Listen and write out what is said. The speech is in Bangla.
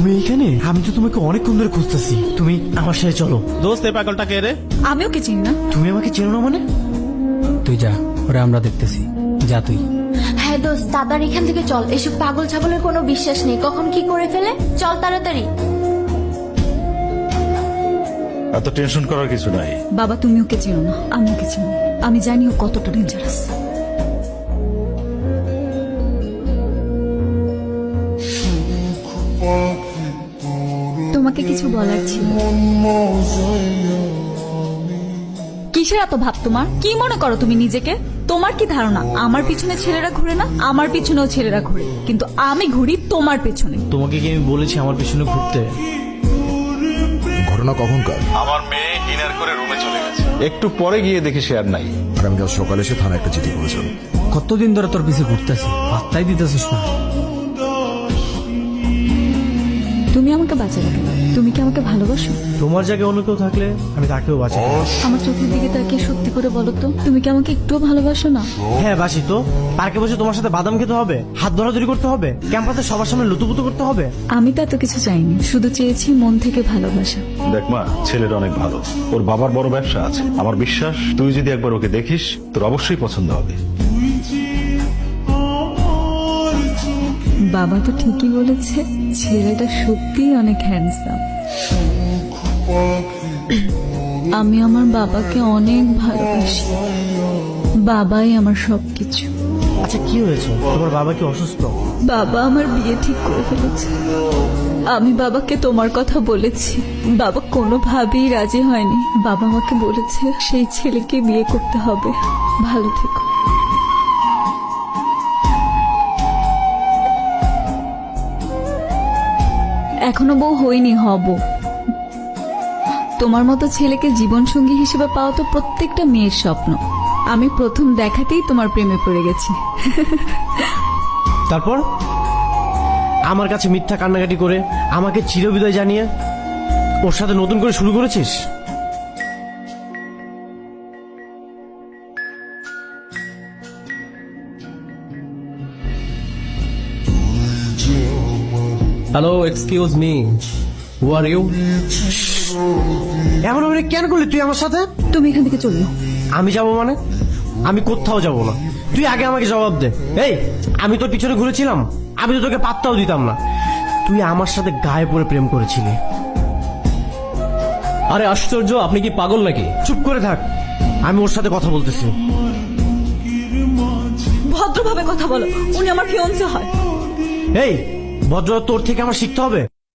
তুমি এইখানে? আমি তো তোমাকে অনেকক্ষণ ধরে খুঁজতেছি। তুমি আমার সাথে চলো। দোস্ত এই পাগলটা কে রে? আমিও কি চিনি না। তুমি আমাকে চেনো না মানে? তুই যা, ওরা আমরা দেখতেছি। যা তুই। হ্যাঁ দোস্ত, তাড়াতাড়ি এখান থেকে চল। এসব পাগল ছাগলের কোনো বিশ্বাস নেই, কখন কি করে ফেলে। চল তাড়াতাড়ি। এত টেনশন করার কিছু নাই। বাবা তুমি ওকে চিনো না, আমি ওকে চিনি। আমি জানি ও কতটা ডেঞ্জারাস। তোমাকে কিছু বলার ছিল। কিসের এত ভাব তোমার? কি মনে করো তুমি নিজেকে? তোমার কি ধারণা আমার পিছনে ছেলেরা ঘুরে না? আমার পিছনেও ছেলেরা ঘুরে, কিন্তু আমি ঘুরি তোমার পেছনে। তোমাকে কি আমি বলেছি আমার পিছনে ঘুরতে? ঘটনা কখনকার? আমার মেয়ে ডিনার করে রুমে চলে গেছে, একটু পরে গিয়ে দেখি সে আর নাই। আগামীকাল সকালে এসে থানায় একটা চিঠি করেছেন। কতদিন ধরে তোর পিছে ঘুরতেছি, পাত্তাই দিতেছিস না। তুমি আমাকে বাঁচালে কেন? তুমি কি আমাকে ভালোবাসো? তোমার জায়গায় অন্য কেউ থাকলে আমি তাকেও বাঁচাই। আমার চোখের দিকে তাকিয়ে সত্যি করে বলো তো, তুমি কি আমাকে একটুও ভালোবাসো না? হ্যাঁ বাসি তো। পার্কে বসে তোমার সাথে বাদাম খেতে হবে, হাত ধরাধরি করতে হবে, ক্যাম্পাসে সবার সামনে লুতুপুতু করতে হবে। আমি তো এত কিছু চাইনি, শুধু চেয়েছি মন থেকে ভালোবাসা। দেখ মা, ছেলেটা অনেক ভালো, ওর বাবার বড় ব্যবসা আছে। আমার বিশ্বাস তুই যদি একবার ওকে দেখিস তোর অবশ্যই পছন্দ হবে। বাবা তো ঠিকই বলেছে, ছেলেটা সত্যিই অনেক হ্যান্ডসাম। আমি আমার বাবাকে অনেক ভালোবাসি। বাবাই আমার সবকিছু। আচ্ছা কি হয়েছে? তোমার বাবা কি অসুস্থ? বাবা আমার বিয়ে ঠিক করে ফেলেছে। আমি বাবাকে তোমার কথা বলেছি, বাবা কোনোভাবেই রাজি হয়নি। বাবা আমাকে বলেছে সেই ছেলেকে বিয়ে করতে হবে। ভালো থেকো। এখনো বউ হইনি, হব। তোমার মতো ছেলেকে জীবনসঙ্গী হিসেবে পাওয়া তো প্রত্যেকটা মেয়ের স্বপ্ন। আমি প্রথম দেখাতেই তোমার প্রেমে পড়ে গেছি। তারপর আমার কাছে মিথ্যা কান্নাকাটি করে আমাকে চিরবিদায় জানিয়ে ওর সাথে নতুন করে শুরু করেছিস? Hello, excuse me, who are you? এমন ভাবে কেন করলি তুই আমার সাথে? তুমি এখান থেকে চলো। আমি যাব মানে? আমি কোথাও যাব না। তুই আগে আমাকে জবাব দে। এই, আমি তোর পিছনে ঘুরেছিলাম? আমি তো তোকে পাত্তাও দিতাম না। তুই আমার সাথে গায়ে পড়ে প্রেম করেছিলি। আরে আশ্চর্য, আপনি কি পাগল নাকি? চুপ করে থাক, আমি ওর সাথে কথা বলতেছি। ভদ্রভাবে কথা বলো, উনি আমার ফিয়ন্সে হয়। এই, ভদ্রতা তোর থেকে আমার শিখতে হবে।